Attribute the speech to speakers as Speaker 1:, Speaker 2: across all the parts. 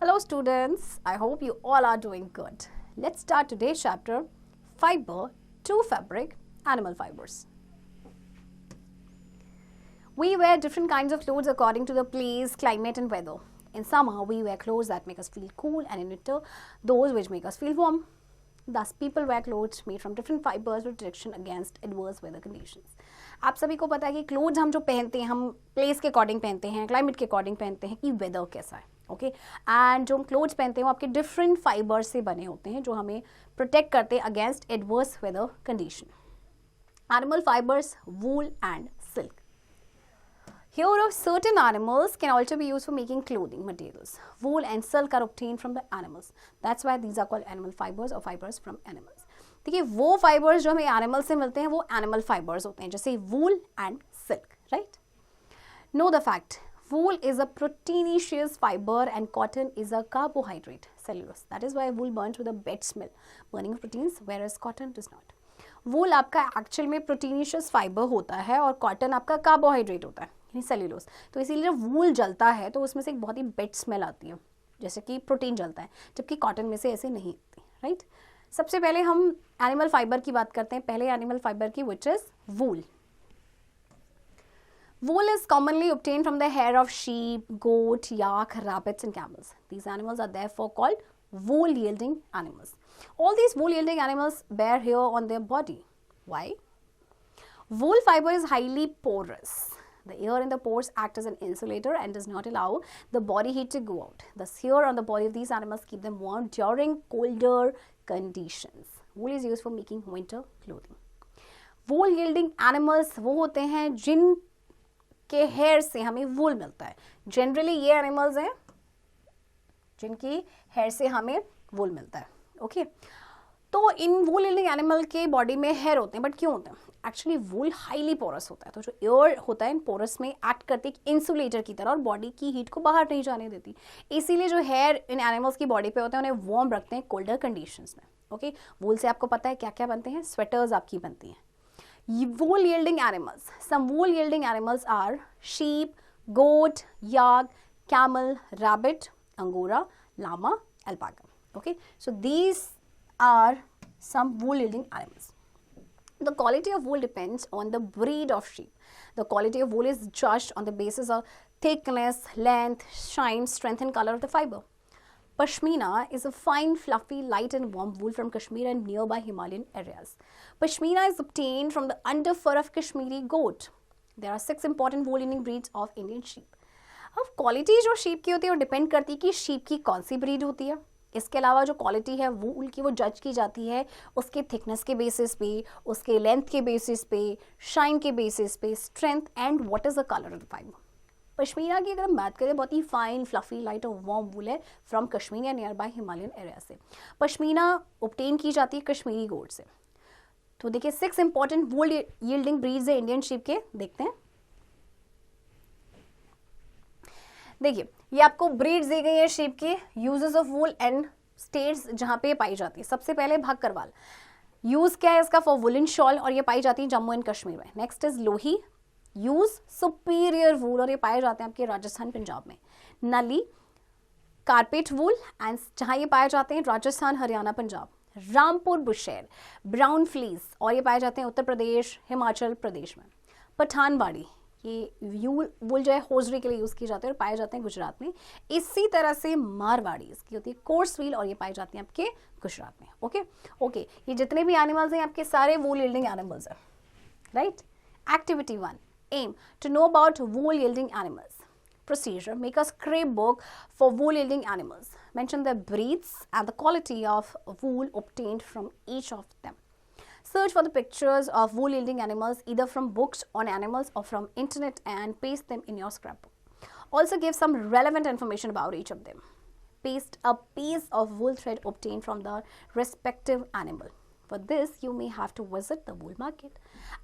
Speaker 1: Hello students, I hope you all are doing good. Let's start today's chapter, Fiber to Fabric, Animal Fibers. We wear different kinds of clothes according to the place, climate and weather. In summer, we wear clothes that make us feel cool and in winter, those which make us feel warm. Thus, people wear clothes made from different fibers with protection against adverse weather conditions. आप सभी को पता है कि clothes हम जो पहनते हैं हम प्लेस के अकॉर्डिंग पहनते हैं, क्लाइमेट के अकॉर्डिंग पहनते हैं कि वेदर कैसा है. ओके एंड जो हम क्लोथ्स पहनते हैं वो आपके डिफरेंट फाइबर्स से बने होते हैं जो हमें प्रोटेक्ट करते हैं against adverse weather condition. Animal fibres, wool and silk. Hair of certain animals can also be used for making clothing materials. Wool and silk are obtained from the animals. That's why these are called animal fibers or fibers from animals. देखिए वो fibres जो हमें animal से मिलते हैं वो animal fibres होते हैं जैसे वूल and silk. Right. Know the fact. Wool is a proteinaceous fiber and cotton is a carbohydrate, cellulose. That is why wool burns with a bad smell, burning of proteins, whereas cotton does not. Wool आपका actual में proteinaceous fibre होता है और cotton आपका carbohydrate होता है यानी cellulose. तो इसीलिए जब वूल जलता है तो उसमें से एक बहुत ही बेड स्मेल आती है जैसे कि प्रोटीन जलता है, जबकि कॉटन में से ऐसे नहीं आती. राइट. सबसे पहले हम एनिमल फाइबर की बात करते हैं. पहले एनिमल फाइबर की which is wool. Wool is commonly obtained from the hair of sheep, goat, yak, rabbits and camels. These animals are therefore called wool-yielding animals. All these wool-yielding animals bear hair on their body. Why? Wool fiber is highly porous. The air in the pores act as an insulator and does not allow the body heat to go out. Thus, hair on the body of these animals keep them warm during colder conditions. Wool is used for making winter clothing. Wool-yielding animals वो होते हैं जिन के hair से हमें वूल मिलता है. Generally ये animals हैं जिनकी हेयर से हमें वूल मिलता है. ओके तो इन वूल यील्डिंग एनिमल के बॉडी में हेयर होते हैं, बट क्यों होते हैं? एक्चुअली वूल हाईली पोरस होता है, तो जो एयर होता है इन पोरस में एक्ट करती है इंसुलेटर की तरह और बॉडी की हीट को बाहर नहीं जाने देती. इसीलिए जो हेयर इन एनिमल्स की बॉडी पे होते हैं उन्हें वार्म रखते हैं कोल्डर कंडीशंस में. ओके वूल से आपको पता है क्या क्या बनते हैं? स्वेटर्स आपकी बनती हैं. Wool yielding animals. Some wool yielding animals are sheep, goat, yak, camel, rabbit, angora, llama, alpaca. Okay, so these are some wool yielding animals. The quality of wool depends on the breed of sheep. The quality of wool is judged on the basis of thickness, length, shine, strength and color of the fiber. Pashmina is a fine, fluffy, light and warm wool from Kashmir and nearby Himalayan areas. Pashmina is obtained from the underfur of Kashmiri goat. There are 6 important wool-yielding breeds of Indian sheep. अब quality जो sheep की होती है वो depend करती है कि sheep की कौन सी ब्रीड होती है. इसके अलावा जो क्वालिटी है वूल की वो जज की जाती है उसके थिकनेस के बेसिस पे, उसके लेंथ के बेसिस पे, शाइन के बेसिस पे, strength and what is the colour of the fibre. Pashmina की अगर हम बात करें बहुत ही फाइन, फ्लफी, लाइट और वार्म वूल है फ्रॉम कश्मीर या नियर बाय हिमालयन एरिया से. पश्मीना ऑब्टेन की जाती है कश्मीरी गोट से. तो देखिए 6 इंपॉर्टेंट वूल यील्डिंग ब्रीड्स है इंडियन शीप के. देखते हैं. देखिए ये आपको ब्रीड्स दी गई है शीप की. Uses of wool and states जहाँ पे पाई जाती है. सबसे पहले भागकरवाल. यूज क्या है इसका? फॉर वुलन शॉल और ये पाई जाती है जम्मू एंड कश्मीर में. Next is Lohi. Use superior wool और ये पाए जाते हैं आपके राजस्थान पंजाब में. नली, कारपेट वूल एंड जहाँ ये पाए जाते हैं Rajasthan, Haryana, Punjab. Rampur Bushehr, brown fleece और ये पाए जाते हैं उत्तर प्रदेश, हिमाचल प्रदेश में. पठानबाड़ी, ये वूल जो है होजरी के लिए यूज़ की जाती है और पाए जाते हैं गुजरात में. इसी तरह से मारवाड़ी, इसकी होती है कोर्स व्हील और ये पाए जाते हैं आपके गुजरात में. ओके ये जितने भी एनिमल्स हैं आपके सारे वूल यील्डिंग एनिमल्स हैं. Right. Activity 1. Aim to know about wool yielding animals. Procedure. Make a scrapbook for wool yielding animals. Mention the breeds and the quality of wool obtained from each of them. Search for the pictures of wool yielding animals either from books on animals or from internet and paste them in your scrapbook. Also give some relevant information about each of them. Paste a piece of wool thread obtained from the respective animal. For this, you may have to visit the wool market.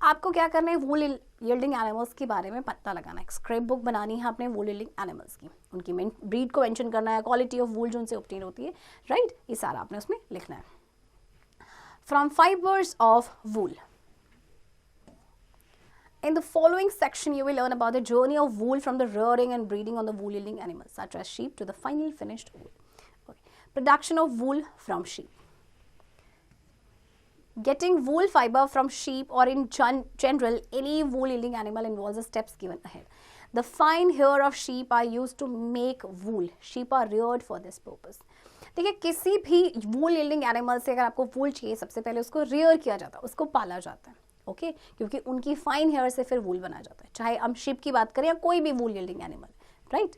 Speaker 1: आपको क्या करना है? वूल yielding animals के बारे में पता लगाना है. स्क्रैप बुक बनानी है आपने वूल यील्डिंग एनिमल्स की. उनकी ब्रीड को मेंशन करना है, क्वालिटी ऑफ वूल जो उनसे ऑब्टेन होती है. राइट. ये सारा आपने उसमें लिखना है. From fibres of wool. In the following section, you will learn about the journey of wool from the rearing and breeding on the wool-yielding animals, such as sheep, to the final finished wool. Production of wool from sheep. Getting wool fiber from sheep or in general any wool yielding animal involves the steps given ahead. The fine hair of sheep are used to make wool. Sheep are reared for this purpose. देखिए किसी भी wool yielding animal से अगर आपको wool चाहिए सबसे पहले उसको rear किया जाता है, उसको पाला जाता है, ओके क्योंकि उनकी फाइन हेयर से फिर wool बना जाता है, चाहे हम sheep की बात करें या कोई भी wool yielding animal, right?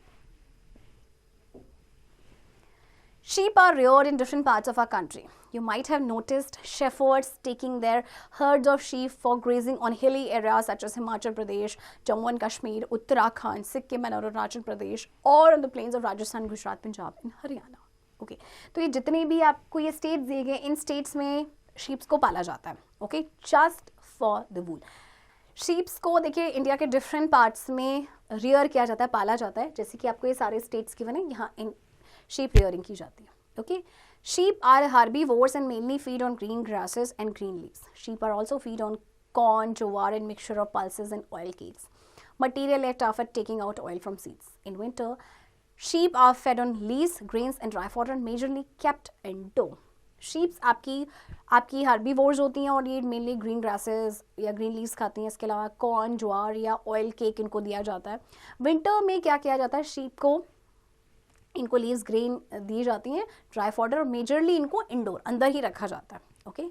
Speaker 1: Sheep are reared in different parts of our country. You might have noticed shepherds taking their herds of sheep for grazing on hilly areas such as Himachal Pradesh, Jammu and Kashmir, Uttarakhand, Sikkim and Arunachal Pradesh, or on the plains of Rajasthan, Gujarat, Punjab and Haryana. Okay, तो ये जितने भी आपको ये states दिए गए इन states में sheeps को पाला जाता है, okay, just for the wool. Sheeps को देखिए इंडिया के डिफरेंट पार्ट्स में रियर किया जाता है, पाला जाता है, जैसे कि आपको ये सारे स्टेट्स गिवन है, यहाँ इन sheep rearing की जाती है. Okay, sheep are herbivores and mainly feed on green grasses and green leaves. Sheep are also feed on corn, jowar and mixture of pulses and oil cakes, material left after taking out oil from seeds. In winter, sheep are fed on leaves, grains and dry fodder and majorly kept indoor. Sheeps आपकी herbivores होती हैं और ये mainly green grasses या green leaves खाती हैं. इसके अलावा कॉर्न, ज्वार या ऑयल केक इनको दिया जाता है. विंटर में क्या किया जाता है, शीप को इनको लीव्स ग्रेन दी जाती हैं, ड्राई फॉडर, और मेजरली इनको इंडोर अंदर ही रखा जाता है. Okay,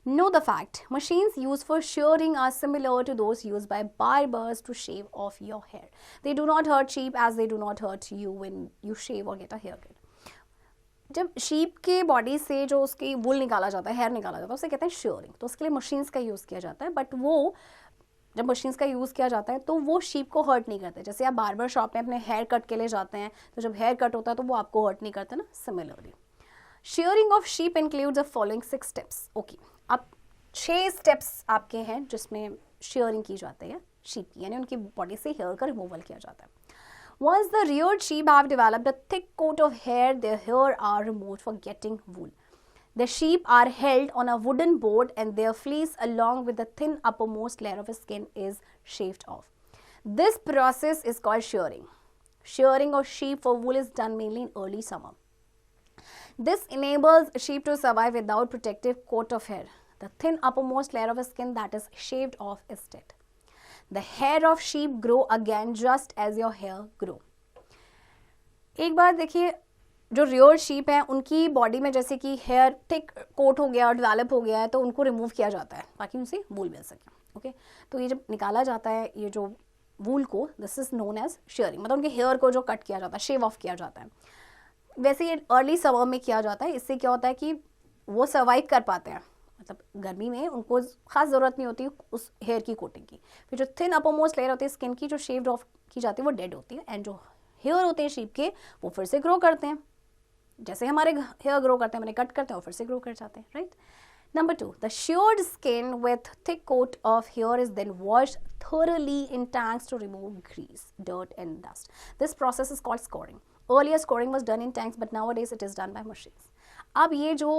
Speaker 1: know the fact machines use for shearing are similar to those use by barbers to shave off your hair. They do not hurt sheep as they do not hurt you when you shave or get a haircut. जब sheep के body से जो उसकी वूल निकाला जाता है, hair निकाला जाता है, उसे कहते हैं शेयरिंग. तो उसके लिए मशीन्स का यूज़ किया जाता है, बट वो जब मशीन्स का यूज़ किया जाता है तो वो शीप को हर्ट नहीं करते. जैसे आप बार्बर शॉप में अपने हेयर कट के लिए जाते हैं तो जब हेयर कट होता है तो वो आपको हर्ट नहीं करता ना. Similarly sharing of sheep includes the following 6 steps. Okay, अब 6 स्टेप्स आपके हैं जिसमें शेयरिंग की जाती है शीप की, यानी उनकी बॉडी से हेयर का रिमूवल किया जाता है. Once the reared sheep have developed a thick coat of hair, their hair are removed for getting wool. The sheep are held on a wooden board and their fleece along with the thin uppermost layer of skin is shaved off. This process is called shearing. Shearing of sheep for wool is done mainly in early summer. This enables sheep to survive without protective coat of hair. The thin uppermost layer of skin that is shaved off is dead. The hair of sheep grow again just as your hair grow. एक बार देखिए, जो rear sheep है उनकी body में जैसे कि hair thick coat हो गया और डेवलप हो गया है तो उनको रिमूव किया जाता है ताकि उनसे वूल मिल सके. ओके, तो ये जब निकाला जाता है ये जो वूल को, this is known as shearing. मतलब उनके हेयर को जो कट किया जाता है, शेव ऑफ किया जाता है. वैसे ये अर्ली समर में किया जाता है. इससे क्या होता है कि वो सर्वाइव कर पाते हैं, मतलब गर्मी में उनको खास ज़रूरत नहीं होती उस हेयर की कोटिंग की. फिर जो थिन अपरमोस्ट लेयर होती है स्किन की, जो शेव्ड ऑफ की जाती है, वो डेड होती है. एंड जो हेयर होते हैं शीप के वो फिर से ग्रो करते हैं, जैसे हमारे हेयर ग्रो करते हैं, मैंने कट करते हैं और फिर से ग्रो कर जाते हैं. Right. Number 2, the sheared skin with thick coat of hair is then washed thoroughly in tanks to remove grease, dirt and dust. This process is called scoring. Earlier scoring was done in tanks but nowadays it is done by machines. अब ये जो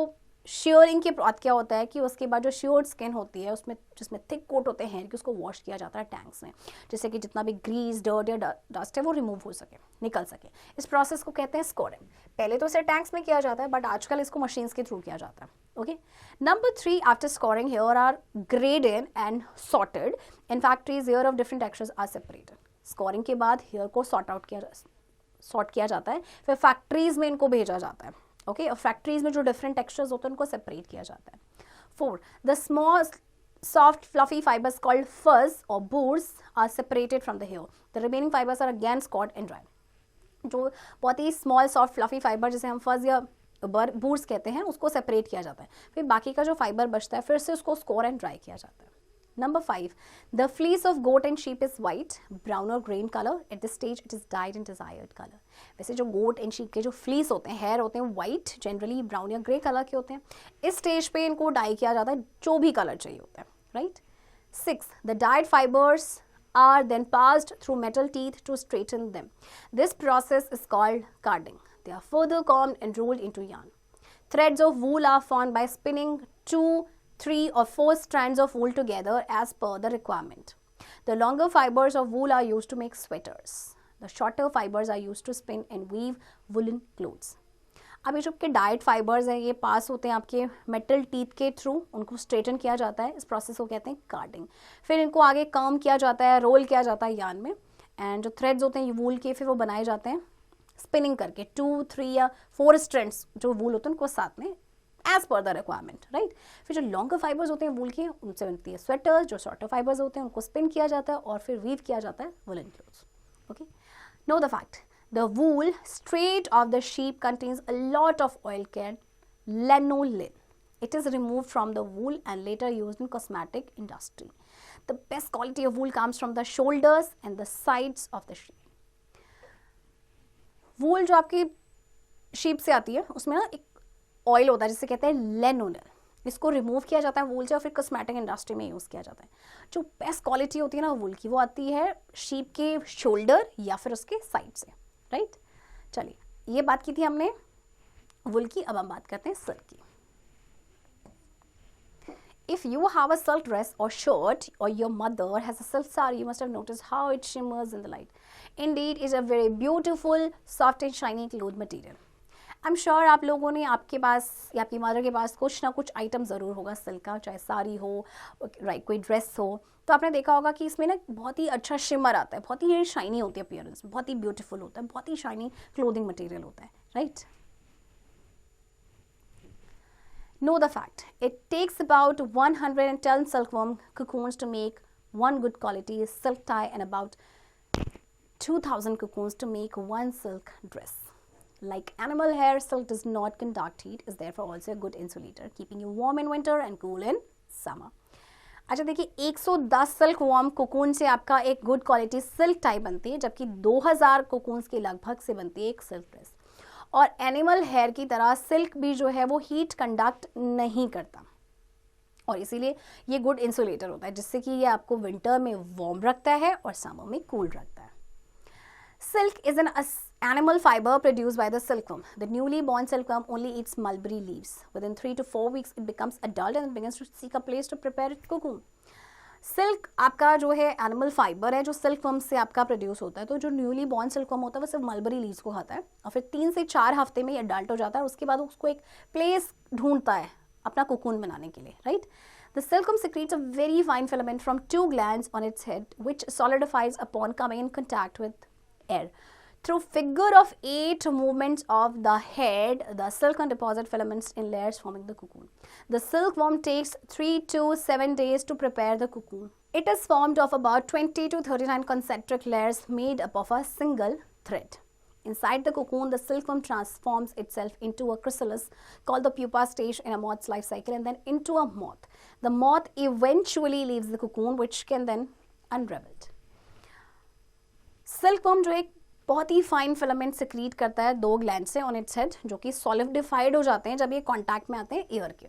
Speaker 1: sharing के बाद क्या होता है कि उसके बाद जो शेयर्ड स्किन होती है उसमें जिसमें थिक कोट होते हैं हेयर की, उसको वॉश किया जाता है टैंक्स में, जिससे कि जितना भी ग्रीस, डर्ट या डस्ट है वो रिमूव हो सके, निकल सके. इस प्रोसेस को कहते हैं स्कोरिंग. पहले तो इसे टैंक्स में किया जाता है बट आजकल इसको मशीन्स के थ्रू किया जाता है. Okay. Number 3, after scouring hair are graded and sorted. In factories hair of different textures are separated. Scouring के बाद हेयर को सॉर्ट किया जाता है, फिर फैक्ट्रीज में इनको भेजा जाता है. ओके, और फैक्ट्रीज में जो डिफरेंट टेक्सचर्स होते हैं उनको सेपरेट किया जाता है. 4, the small soft fluffy fibers called fuzz or burrs are separated from the hair. The remaining fibers are again scored and dried. जो बहुत ही स्मॉल सॉफ्ट फ्लफी फाइबर जिसे हम फज या बूर्स कहते हैं उसको सेपरेट किया जाता है. फिर बाकी का जो फाइबर बचता है फिर से उसको स्कोर एंड ड्राई किया जाता है. Number 5, the fleece of goat and sheep is white, brown or grain color. At this stage, it is dyed in desired color. वैसे जो goat and sheep के जो fleece होते हैं, hair होते हैं white, generally brown या grey color के होते हैं. इस stage पे इनको dye किया जाता है जो भी color चाहिए होता है, right? 6, the dyed fibers are then passed through metal teeth to straighten them. This process is called carding. They are further combed and rolled into yarn. Threads of wool are formed by spinning 2, 3 or 4 strands of wool together as per the requirement. The longer fibers of wool are used to make sweaters. The shorter fibers are used to spin and weave woolen clothes. अब ये जो आपके diet fibres हैं ये पास होते हैं आपके metal teeth के थ्रू, उनको स्ट्रेटन किया जाता है, इस प्रोसेस को कहते हैं कार्डिंग। फिर इनको आगे कर्म किया जाता है, रोल किया जाता है यार्न में, एंड जो थ्रेड्स होते हैं वूल के फिर वो बनाए जाते हैं स्पिनिंग करके 2, 3 या 4 स्ट्रैंड्स जो वूल होते हैं उनको साथ में as per the requirement, right. फिर जो लॉन्गर फाइबर्स होते हैं वूल के उनसे बनती है स्वेटर्स, जो शॉर्टर फाइबर्स होते हैं उनको स्पिन किया जाता है और फिर वीव किया जाता है woollen clothes. Okay, know the fact the wool straight of the sheep contains a lot of oil called lanolin. It is removed from the wool and later used in cosmetic industry. The best quality of wool comes from the shoulders and the sides of the sheep. wool जो आपकी sheep से आती है उसमें ना एक oil होता है जिसे कहते हैं लेनोलिन, इसको रिमूव किया जाता है वूल से और फिर कॉस्मेटिक इंडस्ट्री में यूज़ किया जाता है। जो बेस्ट क्वालिटी होती है ना वूल की वो आती है शीप के शोल्डर या फिर उसके साइड से, राइट। चलिए ये बात की थी हमने वुल की, अब हम बात करते हैं सिल्क की। If you have a silk dress or shirt or your mother has a silk saree, you must have noticed how it shimmers in the light. Indeed, it's a very beautiful, soft and shiny cloth material. I'm sure आप लोगों ने आपके पास या आपकी mother के पास कुछ ना कुछ आइटम ज़रूर होगा सिल्क का, चाहे साड़ी हो, राइट, कोई ड्रेस हो, तो आपने देखा होगा कि इसमें ना बहुत ही अच्छा शिमर आता है, बहुत ही शाइनी होती है अपीयरेंस, बहुत ही ब्यूटीफुल होता है, बहुत ही शाइनी क्लोथिंग मटेरियल होता है, right. Know the fact, it takes about 110 silkworm cocoons to make one good quality silk tie and about 2000 cocoons to make one silk dress. Like animal hair, silk does not conduct heat, is therefore also a good insulator, keeping you warm in winter and cool in summer. अच्छा देखिए 110 silk worm cocoon से आपका एक good quality silk tie बनती है, जबकि 2000 cocoons के लगभग से बनती है एक सिल्क ड्रेस। और एनिमल हेयर की तरह सिल्क भी जो है वो हीट कंडक्ट नहीं करता और इसीलिए ये गुड इंसुलेटर होता है, जिससे कि ये आपको विंटर में वार्म रखता है और समर में कूल रखता है। Silk is an animal fiber produced by the silkworm. The newly born silkworm only eats mulberry leaves. Within 3 to 4 weeks, it becomes adult and begins to seek a place to prepare its cocoon. Silk आपका जो है animal fibre है जो silkworm से आपका produce होता है। तो जो न्यूली बॉर्न सिल्कवर्म होता है वो सिर्फ मलबरी लीव्स को खाता है और फिर 3 से 4 हफ्ते में ये अडल्ट हो जाता है। उसके बाद उसको एक प्लेस ढूंढता है अपना कोकून बनाने के लिए, right. The silkworm secretes a very fine filament from 2 glands on its head, which solidifies upon coming in contact with air. Through figure of 8 movements of the head, the silkworm deposits filaments in layers forming the cocoon. The silkworm takes 3 to 7 days to prepare the cocoon. It is formed of about 20 to 39 concentric layers made up of a single thread. Inside the cocoon, the silkworm transforms itself into a chrysalis called the pupa stage in a moth's life cycle and then into a moth. The moth eventually leaves the cocoon, which can then unravel. Silkworm जो एक बहुत ही fine filament secrete करता है 2 gland से on its head, जो कि solidified हो जाते हैं जब ये कांटेक्ट में आते हैं एयर के।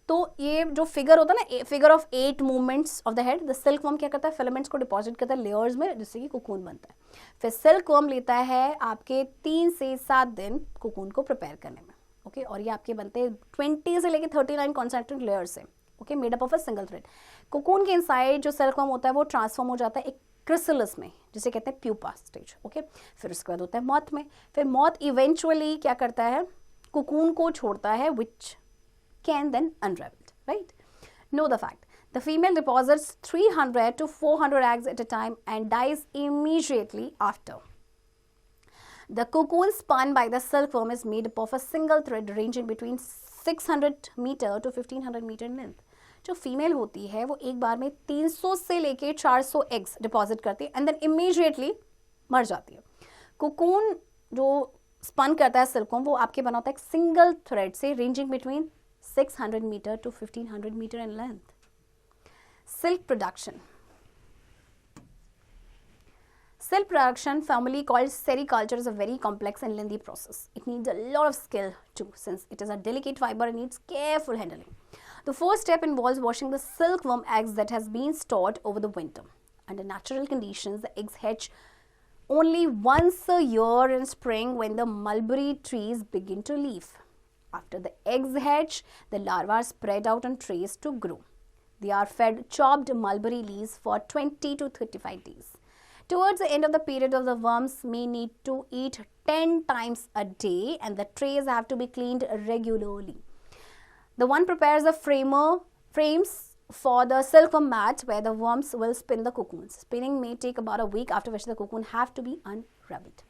Speaker 1: तो ये जो फिगर होता है ना, figure of 8 movements of the head, the silkworm क्या करता है, फिलामेंट्स को डिपॉजिट करता है लेयर्स में, जिससे कि कोकून बनता है। फिर सिल्कवर्म लेता है आपके 3 से 7 दिन कोकून को प्रिपेयर करने में, ओके। और ये आपके बनते हैं 20 से लेकर 39 कॉन्सेंट्रिक लेयर्स से, okay, made up of a single thread. Cocoon के इनसाइड जो सिल्कवर्म होता है वो ट्रांसफॉर्म हो जाता है एक क्रिसलिस में, जिसे कहते हैं प्यूपा स्टेज, ओके। फिर उसके बाद होता है मॉथ में। फिर मॉथ इवेंचुअली क्या करता है, कोकून को छोड़ता है, which can then unravel, right. Know the fact, the female deposits 300 to 400 eggs at a time and dies immediately after. The cocoon spun by the silkworm is made up of a single thread ranging between 600 meter to 1500 meter in length. जो female होती है वो एक बार में 300 से लेके 400 eggs deposit करती है एंड देन इमीडिएटली मर जाती है। कोकून जो स्पन करता है सिल्कवर्म वो आपके बना होता है एक सिंगल थ्रेड से ranging between 600 metre to 1500 metre in length. Silk production, silk production, formerly called sericulture, is a very complex and lengthy process. It needs a lot of skill too, since it is a delicate fiber and needs careful handling. The first step involves washing the silkworm eggs that has been stored over the winter. Under natural conditions, the eggs hatch only once a year in spring when the mulberry trees begin to leaf. After the eggs hatch, the larvae are spread out on trays to grow. They are fed chopped mulberry leaves for 20 to 35 days. Towards the end of the period of the worms may need to eat 10 times a day and the trays have to be cleaned regularly. The one prepares the frames for the silkworm mat where the worms will spin the cocoons. Spinning may take about a week, after which the cocoon have to be unraveled.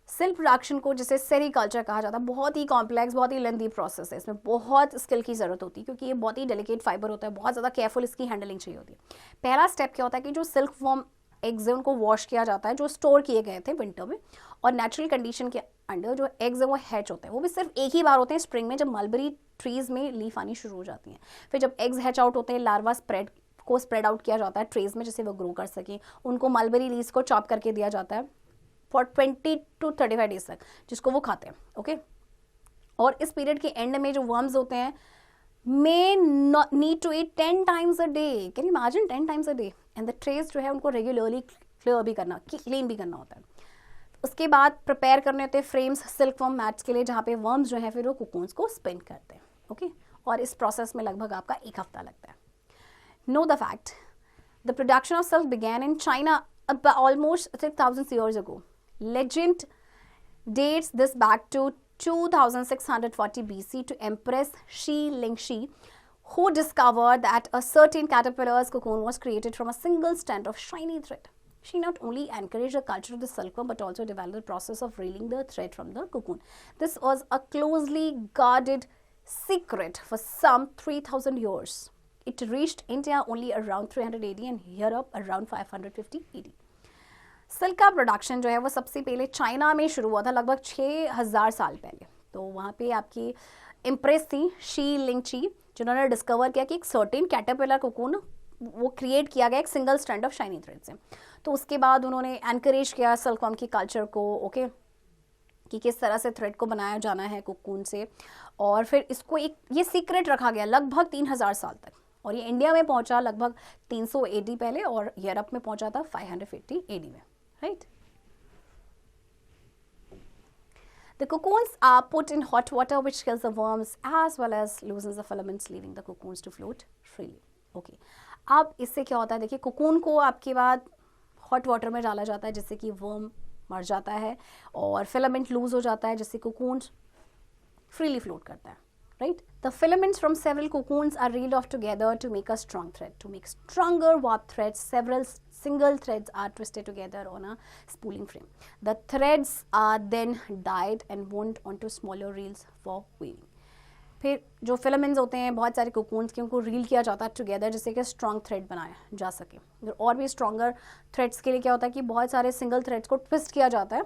Speaker 1: Silk production को जिसे sericulture कहा जाता है, बहुत ही complex, बहुत ही lengthy process है. इसमें बहुत स्किल की ज़रूरत होती है क्योंकि ये बहुत ही डेलिकेट फाइबर होता है, बहुत ज़्यादा केयरफुल इसकी हैंडलिंग चाहिए होती है. पहला स्टेप क्या होता है कि जो सिल्क वॉर्म एग्स है उनको वॉश किया जाता है जो स्टोर किए गए थे विंटर में, और नेचुरल कंडीशन के अंडर जो एग्स है वो हैच होते हैं. वो भी सिर्फ एक ही बार होते हैं स्प्रिंग में, जब मलबरी ट्रीज़ में लीफ आनी शुरू हो जाती हैं. फिर जब एग्स हैच आउट होते हैं, लार्वा स्प्रेड आउट किया जाता है ट्रेज में जिससे वो ग्रो कर सकें. उनको मलबरी लीव्स को चॉप करके दिया जाता है फॉर 20 to 35 डेज तक, जिसको वो खाते हैं. ओके, और इस पीरियड के एंड में जो वर्म्स होते हैं may need to eat 10 times a day. Can you imagine 10 times a day? And the trays जो है उनको रेगुलरली क्लियर भी करना, क्लीन भी करना होता है. उसके बाद प्रिपेयर करने होते हैं फ्रेम्स सिल्कवर्म मैट्स के लिए, जहाँ पे वर्म्स जो है फिर वो कुकून्स को स्पिन करते हैं. ओके, और इस प्रोसेस में लगभग आपका 1 हफ्ता लगता है. Know the fact, the production of silk began in China about almost 6,000 years ago. Legend dates this back to 2640 BC to Empress Shi Lingxi, who discovered that a certain caterpillar's cocoon was created from a single strand of shiny thread. She not only encouraged the culture of the silkworm but also developed the process of reeling the thread from the cocoon. This was a closely guarded secret for some 3,000 years. It reached India only around 300 AD and Europe around 550 AD. Silk का production जो है वो सबसे पहले China में शुरू हुआ था लगभग 6000 साल पहले. तो वहाँ पे आपकी इम्प्रेस थी शी लिंगची, जिन्होंने डिस्कवर किया कि एक सर्टेन कैटरपिलर कोकून वो क्रिएट किया गया एक single strand of shiny thread से. तो उसके बाद उन्होंने एनकरेज किया सिल्कवर्म की कल्चर को, ओके, कि किस तरह से थ्रेड को बनाया जाना है कोकून से, और फिर इसको एक ये सीक्रेट रखा गया लगभग 3000 साल तक. और ये इंडिया में पहुंचा लगभग 300 AD पहले और यूरोप में पहुंचा था 550 AD में. Right? The cocoons are put in hot water which kills the worms as well as loosens the filaments, leaving the cocoons to float freely. Okay. अब इससे क्या होता है, देखिए कोकून को आपके बाद हॉट वाटर में डाला जाता है जिससे कि वर्म मर जाता है और फिलामेंट लूज हो जाता है जिससे कोकून फ्रीली फ्लोट करता है. Right? The filaments from several cocoons are reeled off together to make a strong thread. To make stronger warp threads, several single threads are twisted together on a spooling frame. The threads are then dyed and wound onto smaller reels for weaving. फिर जो filaments होते हैं बहुत सारे cocoons के, उनको reel किया जाता है टुगेदर जिससे कि स्ट्रॉन्ग थ्रेड बनाया जा सके. और भी स्ट्रॉन्गर थ्रेड्स के लिए क्या होता है कि बहुत सारे सिंगल थ्रेड्स को ट्विस्ट किया जाता है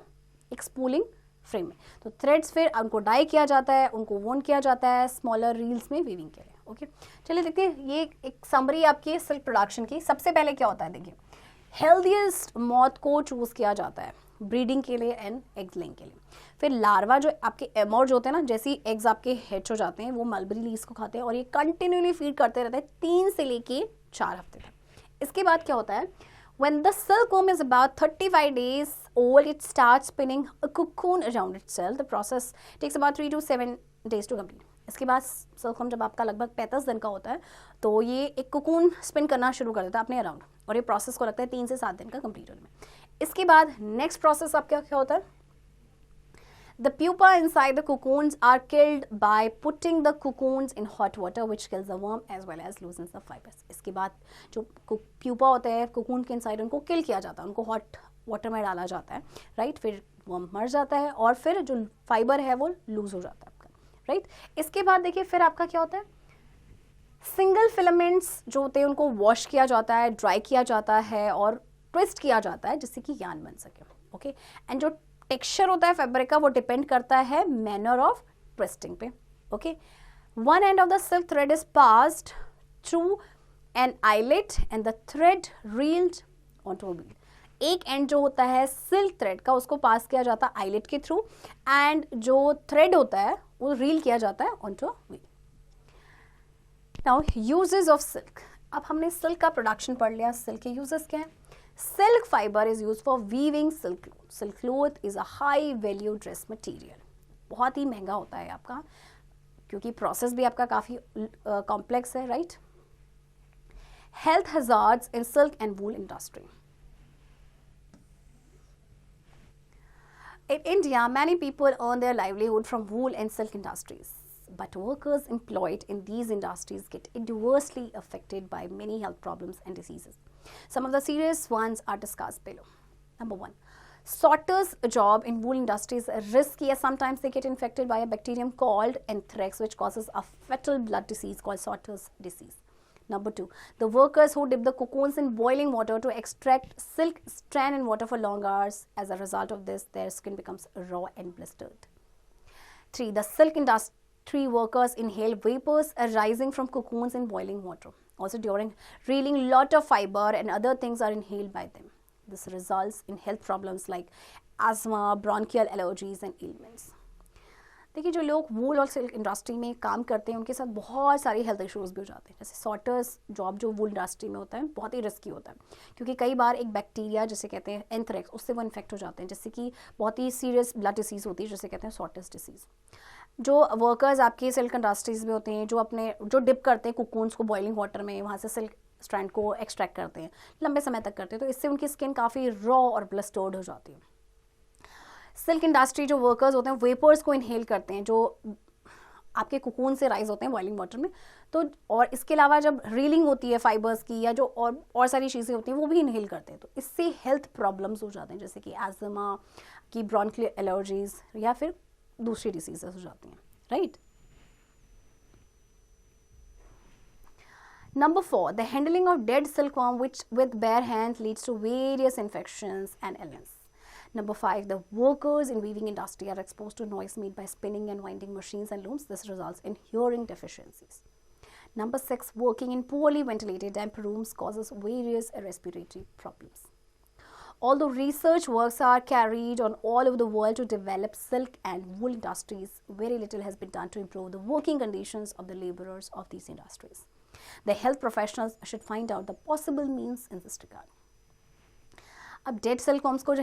Speaker 1: एक स्पूलिंग फ्रेम में. तो थ्रेड्स फिर उनको डाई किया जाता है, उनको वोन किया जाता है स्मॉलर रील्स में वीविंग के लिए. ओके, चलिए देखते हैं ये एक समरी आपकी सिल्क प्रोडक्शन की. सबसे पहले क्या होता है, देखिए हेल्दीएस्ट मॉथ को चूज किया जाता है ब्रीडिंग के लिए एंड एग्स लेइंग के लिए. फिर लार्वा जो आपके एमोर्ज होते हैं ना, जैसे ही एग्स आपके हैच हो जाते हैं वो मलबरी लीव्स को खाते हैं और ये कंटिन्यूली फीड करते रहते हैं 3 से लेके 4 हफ्ते तक. इसके बाद क्या होता है, when the silkworm is about 35 days old, it starts spinning a cocoon around itself. The process takes about 3 to 7 days to complete. इसके बाद सिल्कवर्म जब आपका लगभग 35 दिन का होता है तो ये एक कोकून स्पिन करना शुरू कर देता है अपने अराउंड, और ये प्रोसेस को लगता है 3 से 7 दिन का कंप्लीट होने में. इसके बाद नेक्स्ट प्रोसेस आपका क्या होता है, The pupa inside the cocoons are killed by putting the cocoons in hot water which kills the worm as well as loosens the fibers. इसके बाद जो प्यूपा होते हैं कोकून के इनसाइड उनको किल किया जाता है, उनको हॉट वाटर में डाला जाता है. राइट, फिर वर्म मर जाता है और फिर जो फाइबर है वो लूज हो जाता है आपका. राइट, इसके बाद देखिए फिर आपका क्या होता है, सिंगल फिलामेंट्स जो होते हैं उनको वॉश किया जाता है, ड्राई किया जाता है और ट्विस्ट किया जाता है जिससे कि यार्न बन सके. ओके, एंड जो टेक्सचर होता है फैब्रिक का वो डिपेंड करता है मैनर ऑफ ट्विस्टिंग पे. Okay, one end of the silk thread is passed through an eyelet and the thread reeled onto a wheel. एक एंड जो होता है सिल्क थ्रेड का उसको पास किया जाता है आइलेट के थ्रू, एंड जो थ्रेड होता है वो रील किया जाता है onto a wheel. Now uses of silk. अब हमने सिल्क का प्रोडक्शन पढ़ लिया. सिल्क के यूजेस क्या है, Silk fiber is used for weaving silk cloth. Silk cloth is a high value dress material. बहुत ही महंगा होता है आपका क्योंकि प्रोसेस भी आपका काफ़ी कॉम्प्लेक्स है. Right, health hazards in silk and wool industry. In India, many people earn their livelihood from wool and silk industries. But workers employed in these industries get adversely affected by many health problems and diseases. Some of the serious ones are discussed below. Number 1. Sorters' job in wool industry is risky as sometimes they get infected by a bacterium called anthrax, which causes a fatal blood disease called Sorters' disease. Number 2, the workers who dip the cocoons in boiling water to extract silk strand in water for long hours. As a result of this, their skin becomes raw and blistered. 3, the silk industry workers inhale vapors arising from cocoons in boiling water. Also during reeling, lot of fiber and other things are inhaled by them. This results in health problems like asthma, bronchial allergies and ailments. देखिए जो लोग वूल और silk industry में काम करते हैं उनके साथ बहुत सारी हेल्थ इश्यूज़ भी हो जाते हैं. जैसे सॉर्टर्स जॉब जो वूल इंडस्ट्री में होता है बहुत ही रिस्की होता है क्योंकि कई बार एक बैक्टीरिया जिसे कहते हैं एंथ्रेक्स उससे वो इन्फेक्ट हो जाते हैं, जिससे कि बहुत ही सीरियस ब्लड डिसीज़ होती है जिसे कहते हैं सॉर्टर्स डिसीज़. जो वर्कर्स आपके सिल्क इंडस्ट्रीज़ में होते हैं जो डिप करते हैं कुकून्स को बॉइलिंग वाटर में, वहाँ से सिल्क स्ट्रैंड को एक्सट्रैक्ट करते हैं, लंबे समय तक करते हैं, तो इससे उनकी स्किन काफ़ी रॉ और ब्लिस्टर्ड हो जाती है. सिल्क इंडस्ट्री जो वर्कर्स होते हैं वेपर्स को इनहेल करते हैं जो आपके कुकून से राइज होते हैं बॉइलिंग वाटर में. तो और इसके अलावा जब रीलिंग होती है फाइबर्स की या जो और सारी चीज़ें होती हैं वो भी इनहेल करते हैं, तो इससे हेल्थ प्रॉब्लम्स हो जाते हैं जैसे कि एस्थमा की, ब्रोंकियल एलर्जीज या फिर दूसरी डिसीजेस हो जाती हैं. Right. Number 4, the handling of dead silkworm with bare hands leads to various infections and illness. Number 5, the workers in weaving industry are exposed to noise made by spinning and winding machines and looms. This results in hearing deficiencies. Number 6, working in poorly ventilated damp rooms causes various respiratory problems. Although research works are carried on all over the world to develop silk and wool industries, very little has been done to improve the working conditions of the laborers of these industries. The health professionals should find out the possible means in this regard. अब dead सिल्कवर्म्स को जो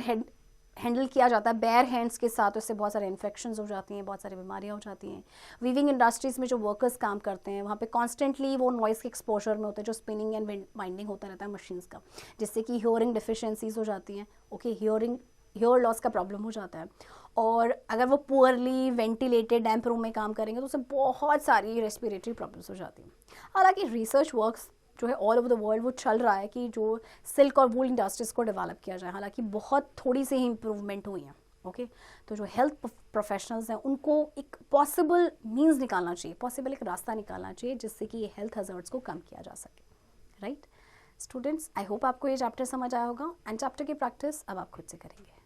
Speaker 1: handle किया जाता है bear hands के साथ, उससे बहुत सारे इन्फेक्शंस हो जाती हैं, बहुत सारी बीमारियां हो जाती हैं. वीविंग इंडस्ट्रीज़ में जो वर्कर्स काम करते हैं वहाँ पे कॉन्स्टेंटली वो नॉइज़ के एक्सपोजर में होते हैं, जो स्पिनिंग एंड वाइंडिंग होता रहता है मशीन्स का, जिससे कि हियरिंग डिफिशियंसीज हो जाती हैं. हियर लॉस का प्रॉब्लम हो जाता है. और अगर वो पुअरली वेंटिलेटेड डैम्प रूम में काम करेंगे तो उससे बहुत सारी रेस्पिरेटरी प्रॉब्लम्स हो जाती हैं. हालांकि रिसर्च वर्क्स जो है ऑल ओवर द वर्ल्ड वो चल रहा है कि जो सिल्क और वूल इंडस्ट्रीज़ को डेवलप किया जाए, हालांकि बहुत थोड़ी सी ही इम्प्रूवमेंट हुई हैं. ओके, तो जो हेल्थ प्रोफेशनल्स हैं उनको एक पॉसिबल मीन्स निकालना चाहिए, पॉसिबल एक रास्ता निकालना चाहिए जिससे कि ये हेल्थ हज़ार्ड्स को कम किया जा सके. राइट स्टूडेंट्स, आई होप आपको ये चैप्टर समझ आया होगा एंड चैप्टर की प्रैक्टिस अब आप खुद से करेंगे.